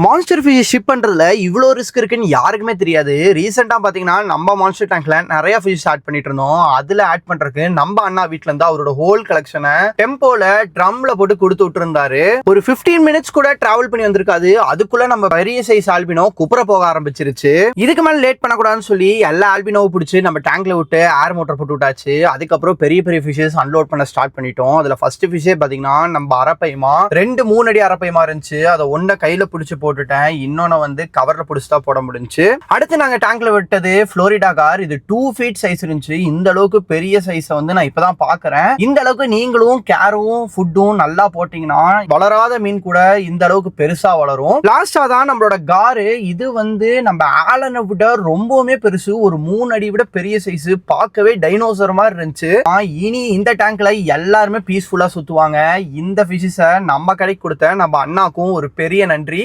Monster fish ship பண்றதுல இவ்வளோ risk இருக்குன்னு யாருக்குமே தெரியாது. ரீசெண்டா பாத்தீங்கன்னா நம்ம மான்ஸ்டர் டேங்க்ல நிறைய ஃபிஷ் ஆட் பண்ணிட்டு இருந்தோம். அதுல ஆட் பண்றதுக்கு நம்ம அண்ணா வீட்ல இருந்து அவரோட ஹோல் கலெக்ஷனை டெம்போல ட்ரம்ல போட்டு கொடுத்து விட்டுருந்தாரு. ஒரு 15 மினிட்ஸ் கூட டிராவல் பண்ணி வந்திருக்காது. அதுக்குள்ள நம்ம பெரிய சைஸ் ஆல்பினோ குப்புற போக ஆரம்பிச்சிருச்சு. இதுக்கு மேல லேட் பண்ணக்கூடாதுன்னு சொல்லி எல்லா ஆல்பினோவும் பிடிச்சி நம்ம டேங்க்ல விட்டு ஏர் மோட்டர் போட்டு விட்டாச்சு. அதுக்கப்புறம் பெரிய பெரிய ஃபிஷஸ் அன்லோட் பண்ண ஸ்டார்ட் பண்ணிட்டோம். அதுல ஃபர்ஸ்ட் ஃபிஷே பாத்தீங்கன்னா நம்ம அரப்பைமா 2-3 அடி அரப்பைமா இருந்துச்சு. அதை ஒன்ன கையில பிடிச்சு போட்டுட்டேன். இன்னொன்னு வந்து கவர்ல புடிச்சா போட முடிஞ்சு. அடுத்து நாங்க டேங்க்ல விட்டது புளோரிடா கார். இது 2 ஃபீட் சைஸ் இருந்துச்சு. இந்த அளவுக்கு பெரிய சைஸை வந்து நான் இப்பதான் பாக்குறேன். இந்த அளவுக்கு நீங்களும் கேரும் ஃபுட்டும் நல்லா போட்டீங்கன்னா வளராத மீன் கூட இந்த அளவுக்கு பெருசா வளரும். லாஸ்டா தான் நம்மளோட காரு. இது வந்து நம்ம ஆலனை விட ரொம்பவுமே பெருசு. ஒரு 3 அடி விட பெரிய சைஸ். பார்க்கவே டைனோசர் மாதிரி இருந்துச்சு. இனி இந்த டேங்க்ல எல்லாருமே பீஸ்ஃபுல்லா சுத்துவாங்க. இந்த ஃபிஷஸை நம்ம கடைக்கு கொடுத்த நம்ம அண்ணாக்கும் ஒரு பெரிய நன்றி.